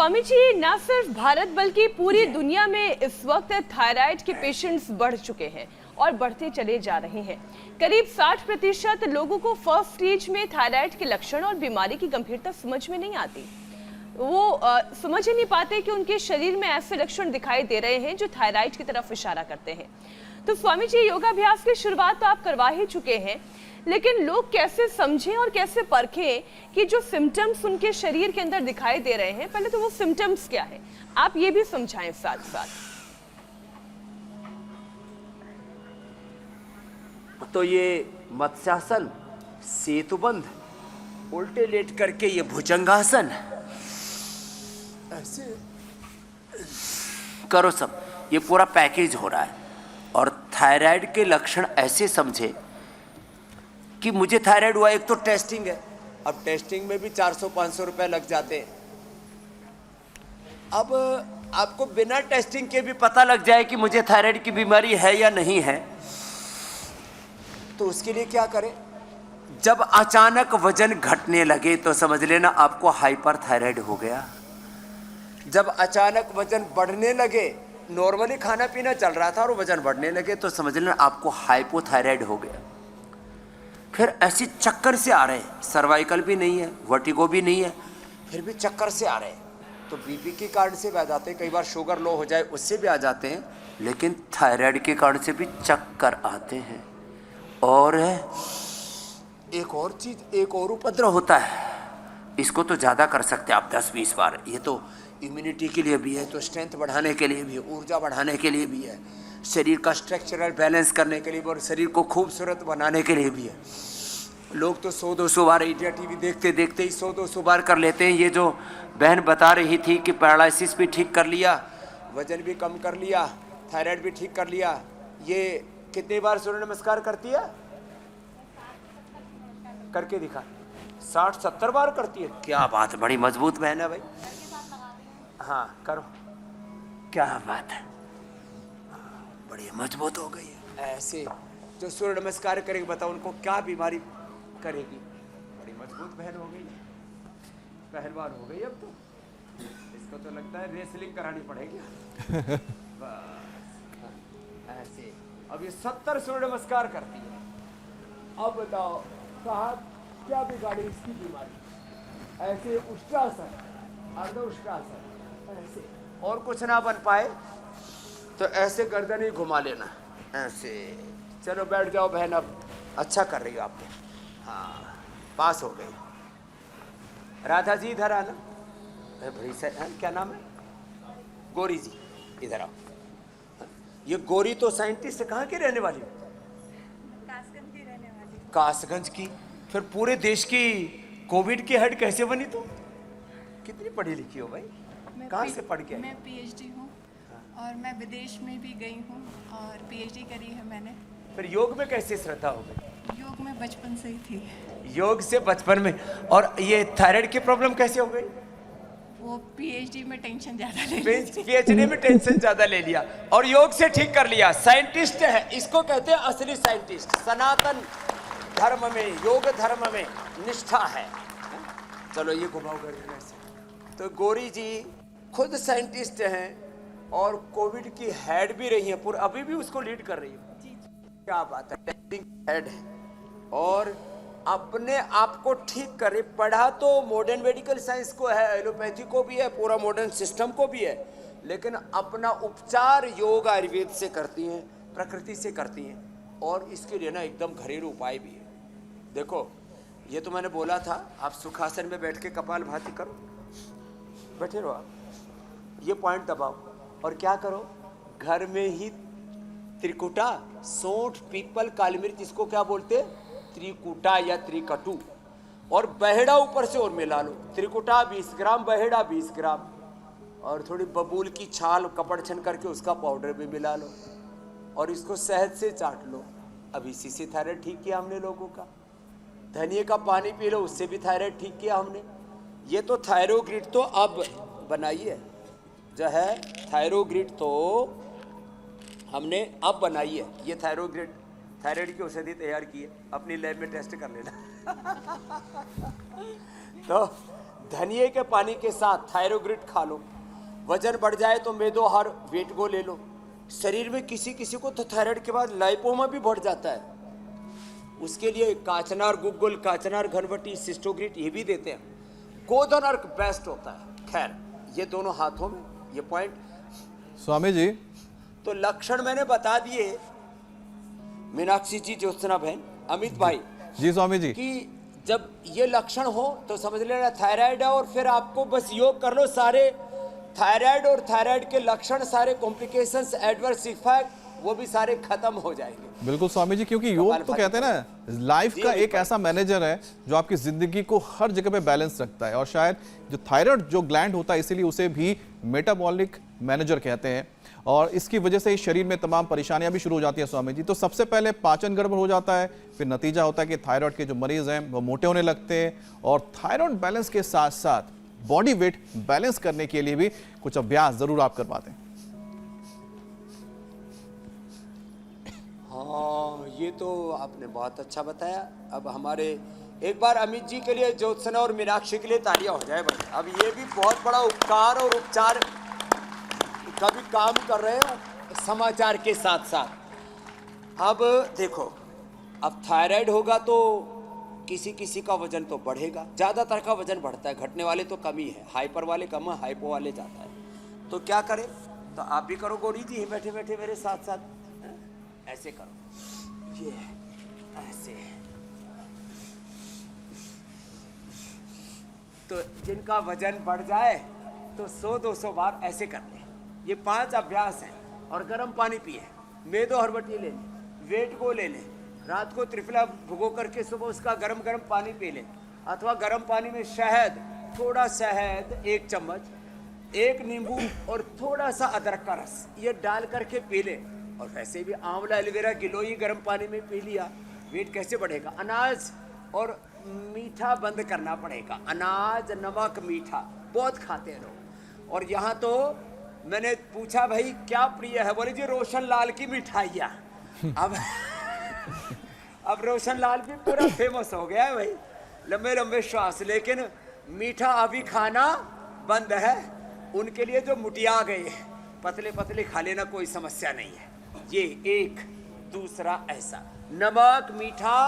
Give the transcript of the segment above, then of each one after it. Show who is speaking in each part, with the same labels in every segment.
Speaker 1: स्वामी जी, न सिर्फ भारत बल्कि पूरी दुनिया में इस वक्त थायराइड के पेशेंट्स बढ़ चुके हैं और बढ़ते चले जा रहे हैं। करीब 60% लोगों को फर्स्ट स्टेज में थायराइड के लक्षण और बीमारी की गंभीरता समझ में नहीं आती। वो समझ ही नहीं पाते कि उनके शरीर में ऐसे लक्षण दिखाई दे रहे हैं जो थायराइड की तरफ इशारा करते हैं। तो स्वामी जी, योगाभ्यास की शुरुआत तो आप करवा ही चुके हैं, लेकिन लोग कैसे समझें और कैसे परखें कि जो सिम्टम्स उनके शरीर के अंदर दिखाई दे रहे हैं, पहले तो वो सिम्टम्स क्या है, आप ये भी समझाएं साथ साथ।
Speaker 2: तो ये मत्स्यासन, सेतुबंध, उल्टे लेट करके ये भुजंगासन, ऐसे करो सब, ये पूरा पैकेज हो रहा है। और थायराइड के लक्षण ऐसे समझे कि मुझे थायराइड हुआ। एक तो टेस्टिंग है, अब टेस्टिंग में भी 400-500 रुपए लग जाते हैं। अब आपको बिना टेस्टिंग के भी पता लग जाए कि मुझे थायराइड की बीमारी है या नहीं है, तो उसके लिए क्या करें? जब अचानक वजन घटने लगे तो समझ लेना आपको हाइपर थायराइड हो गया। जब अचानक वजन बढ़ने लगे, नॉर्मली खाना पीना चल रहा था और वजन बढ़ने लगे, तो समझ लेना आपको हाइपोथायराइड हो गया। फिर ऐसी चक्कर से आ रहे हैं, सर्वाइकल भी नहीं है, वर्टिगो भी नहीं है, फिर भी चक्कर से आ रहे हैं, तो बीपी के कारण से भी आ जाते हैं, कई बार शुगर लो हो जाए उससे भी आ जाते हैं, लेकिन थायराइड के कारण से भी चक्कर आते हैं। और एक और चीज, एक और उपद्रव होता है, इसको तो ज़्यादा कर सकते हैं आप 10-20 बार। ये तो इम्यूनिटी के लिए भी है, तो स्ट्रेंथ बढ़ाने के लिए भी है, ऊर्जा बढ़ाने के लिए भी है, शरीर का स्ट्रक्चरल बैलेंस करने के लिए भी, और शरीर को खूबसूरत बनाने के लिए भी है। लोग तो 100-200 बार इंडिया टीवी देखते देखते ही 100-200 बार कर लेते हैं। ये जो बहन बता रही थी कि पैरालिसिस भी ठीक कर लिया, वजन भी कम कर लिया, थायराइड भी ठीक कर लिया, ये कितने बार सूर्य नमस्कार करती है? करके दिखा, 60-70 बार करती है। क्या बात है, बड़ी मजबूत बहन है भाई। हाँ करो, क्या बात है, बड़ी मजबूत हो गई है। ऐसे जो सूर्य नमस्कार करेगी, बताओ उनको क्या बीमारी करेगी, बड़ी मजबूत बहन हो गई, पहलवान हो गई। अब तो इसको तो लगता है रेसलिंग करानी पड़ेगी। बस ऐसे, अब ये 70 सूर्य नमस्कार करती है। अब बताओ साहब क्या बिगाड़ी इसकी बीमारी? ऐसे उष्ट्रासन, अर्ध उष्ट्रासन, ऐसे, और कुछ ना बन पाए तो ऐसे गर्दन ही घुमा लेना, ऐसे। चलो बैठ जाओ बहन, अब अच्छा कर रही हो आप। हाँ पास हो गई। राधा जी इधर आना, भाई सर क्या नाम है? गौरी जी इधर आओ। ये गौरी तो साइंटिस्ट है, कहाँ की रहने वाली हो?
Speaker 3: कासगंज की रहने वाली।
Speaker 2: कासगंज की? फिर पूरे देश की कोविड की हेड कैसे बनी तू? कितनी पढ़ी लिखी हो भाई? कहाँ से पढ़ के आई?
Speaker 3: मैं पीएचडी हूँ और मैं विदेश में भी गई हूँ और पीएचडी करी है मैंने।
Speaker 2: फिर योग में कैसे श्रद्धा हो गई?
Speaker 3: योग में बचपन से ही थी।
Speaker 2: योग से बचपन में। और ये थायराइड की प्रॉब्लम कैसे हो गई?
Speaker 3: वो पीएचडी में टेंशन ज़्यादा ले ली।
Speaker 2: पीएचडी में टेंशन ज्यादा ले लिया और योग से ठीक कर लिया। साइंटिस्ट है, इसको कहते हैं असली साइंटिस्ट। सनातन धर्म में, योग धर्म में निष्ठा है। चलो ये घुमाओ गर्दन से। तो गौरी जी खुद साइंटिस्ट हैं और कोविड की हेड भी रही हैं, पूरा अभी भी उसको लीड कर रही है। क्या बात है, हेड है और अपने आप को ठीक करे। पढ़ा तो मॉडर्न मेडिकल साइंस को है, एलोपैथी को भी है, पूरा मॉडर्न सिस्टम को भी है, लेकिन अपना उपचार योग आयुर्वेद से करती हैं, प्रकृति से करती हैं, और इसके लिए ना एकदम घरेलू उपाय भी है। देखो ये तो मैंने बोला था, आप सुखासन में बैठ के कपाल भाती करो, बैठे रहो आप, ये पॉइंट दबाओ और क्या करो, घर में ही त्रिकुटा, सौंठ, पीपल, काली मिर्च, इसको क्या बोलते हैं? त्रिकुटा या त्रिकटु, और बहेड़ा ऊपर से और मिला लो। त्रिकुटा 20 ग्राम, बहेड़ा 20 ग्राम, और थोड़ी बबूल की छाल कपड़ छन करके उसका पाउडर भी मिला लो, और इसको शहद से चाट लो। अब इसी से थायराइड ठीक किया हमने लोगों का। धनिए का पानी पी लो, उससे भी थायराइड ठीक किया हमने। ये तो थायरोग्रिड तो अब बनाई है, जो है थायरोग्रिड तो हमने अब बनाई है। ये थायरोग्रिड, थायराइड की औषधि तैयार की है, अपनी लैब में टेस्ट कर लेना। तो धनिए के पानी के साथ थायरोग्रिड खा लो। वजन बढ़ जाए तो मेदोहार वेट गो ले लो। शरीर में किसी किसी को तो थायराइड के बाद लाइपोमा भी बढ़ जाता है, उसके लिए काचनार गुग्गुल, काचनार घनवटी, सिस्टोग्रिट ये भी देते हैं। गोधन अर्क बेस्ट होता है। खैर ये दोनों हाथों में ये पॉइंट।
Speaker 4: स्वामी जी
Speaker 2: तो लक्षण मैंने बता दिए मीनाक्षी जी, ज्योत्सना बहन, अमित भाई,
Speaker 4: जी स्वामी जी,
Speaker 2: कि जब ये लक्षण हो तो समझ लेना थायराइड है। और फिर आपको बस योग कर लो, सारे थायराइड और थायराइड के लक्षण, सारे कॉम्प्लिकेशंस, एडवर्स इफेक्ट वो भी सारे खत्म हो जाएंगे।
Speaker 4: बिल्कुल स्वामी जी, क्योंकि योग तो कहते हैं ना लाइफ का एक ऐसा मैनेजर है जो आपकी जिंदगी को हर जगह पे बैलेंस रखता है। और शायद जो थायराइड जो ग्लैंड होता है इसीलिए उसे भी मेटाबॉलिक मैनेजर कहते हैं, और इसकी वजह से ही शरीर में तमाम परेशानियां भी शुरू हो जाती हैं स्वामी जी। तो सबसे पहले पाचन गड़बड़ हो जाता है, फिर नतीजा होता है कि थायराइड के जो मरीज हैं वो मोटे होने लगते हैं। और थायराइड बैलेंस के साथ साथ बॉडी वेट बैलेंस करने के लिए भी कुछ अभ्यास जरूर आप करवाते हैं।
Speaker 2: हाँ ये तो आपने बहुत अच्छा बताया। अब हमारे एक बार अमित जी के लिए, ज्योत्सना और मीनाक्षी के लिए तालियां हो जाए भाई। अब ये भी बहुत बड़ा उपकार और उपचार का भी काम कर रहे हैं समाचार के साथ साथ। अब देखो, अब थायराइड होगा तो किसी किसी का वजन तो बढ़ेगा, ज्यादातर का वजन बढ़ता है, घटने वाले तो कम ही है, हाइपर वाले कम है, हाइपो वाले जाता है। तो क्या करें? तो आप भी करो गौरी जी, बैठे बैठे मेरे साथ साथ ऐसे करो, ये ऐसे। तो जिनका वजन बढ़ जाए तो 100-200 बार ऐसे कर ले। ये 5 अभ्यास हैं। और गर्म पानी पिए, मेदो हरबटी ले लें, वेट को ले लें, रात को त्रिफला भिगो करके सुबह उसका गरम गरम पानी पी लें, अथवा गरम पानी में शहद, थोड़ा शहद 1 चम्मच, 1 नींबू और थोड़ा सा अदरक का रस ये डाल करके पी लें। और वैसे भी आंवला, एलोवेरा, गिलोई गर्म पानी में पी लिया। वेट कैसे बढ़ेगा? अनाज और मीठा बंद करना पड़ेगा। अनाज, नमक, मीठा बहुत खाते हैं लोग। और यहाँ तो मैंने पूछा भाई क्या प्रिय है, बोले जी रोशन लाल की मिठाइयाँ। अब रोशन लाल भी पूरा फेमस हो गया है भाई, लंबे लंबे श्वास। लेकिन मीठा अभी खाना बंद है। उनके लिए जो मुटिया गए, पतले पतले खा लेना, कोई समस्या नहीं है। ये एक। दूसरा ऐसा, नमक, मीठा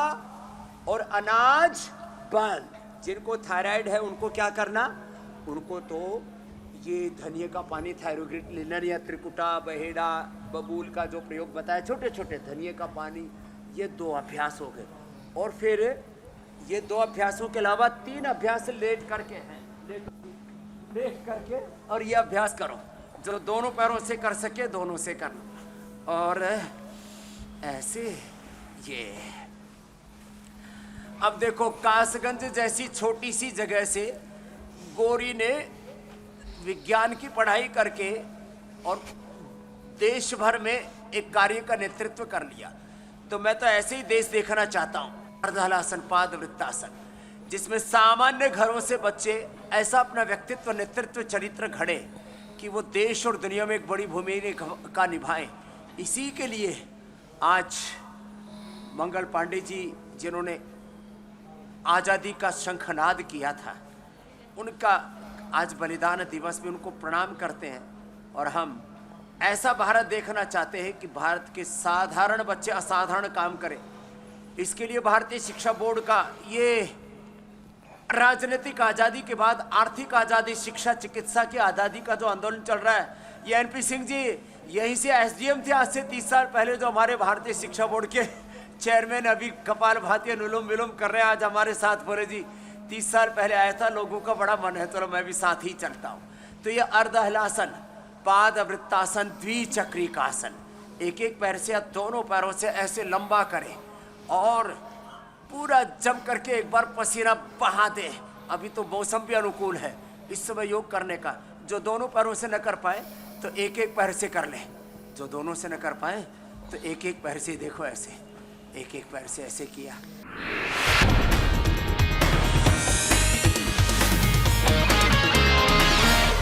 Speaker 2: और अनाज बंद। जिनको थायराइड है उनको क्या करना? उनको तो ये धनिए का पानी, थायरोग्रिड लेना, या त्रिकुटा, बहेड़ा, बबूल का जो प्रयोग बताया, छोटे छोटे धनिए का पानी, ये 2 अभ्यास हो गए। और फिर ये 2 अभ्यासों के अलावा 3 अभ्यास लेट करके हैं, लेट करके। और ये अभ्यास करो, जो दोनों पैरों से कर सके दोनों से करना। और ऐसे ये। अब देखो, कासगंज जैसी छोटी सी जगह से गौरी ने विज्ञान की पढ़ाई करके और देश भर में एक कार्य का नेतृत्व कर लिया। तो मैं तो ऐसे ही देश देखना चाहता हूँ, अर्धहलासन, पाद वृत्तासन, जिसमें सामान्य घरों से बच्चे ऐसा अपना व्यक्तित्व, नेतृत्व, चरित्र घड़े कि वो देश और दुनिया में एक बड़ी भूमिका निभाएं। इसी के लिए आज मंगल पांडे जी, जिन्होंने आज़ादी का शंखनाद किया था, उनका आज बलिदान दिवस में उनको प्रणाम करते हैं। और हम ऐसा भारत देखना चाहते हैं कि भारत के साधारण बच्चे असाधारण काम करें। इसके लिए भारतीय शिक्षा बोर्ड का ये राजनीतिक आज़ादी के बाद आर्थिक आज़ादी, शिक्षा, चिकित्सा की आज़ादी का जो आंदोलन चल रहा है, ये एनपी सिंह जी यहीं से एसडीएम थे आज से 30 साल पहले, जो हमारे भारतीय शिक्षा बोर्ड के चेयरमैन अभी कपाल भाती अनुलोम विलोम कर रहे हैं, आज हमारे साथ। बोले जी 30 साल पहले आया था, लोगों का बड़ा मन है, चलो मैं भी साथ ही चलता हूँ। तो ये अर्धहलासन, पाद वृत्तासन, द्विचक्रिकासन, एक एक पैर से या दोनों पैरों से ऐसे लंबा करें और पूरा जम करके एक बार पसीना बहा दे। अभी तो मौसम भी अनुकूल है इस समय योग करने का। जो दोनों पैरों से न कर पाए तो एक एक पैर से कर ले, जो दोनों से न कर पाए तो एक एक पैर से, देखो ऐसे, एक एक पैर से ऐसे किया।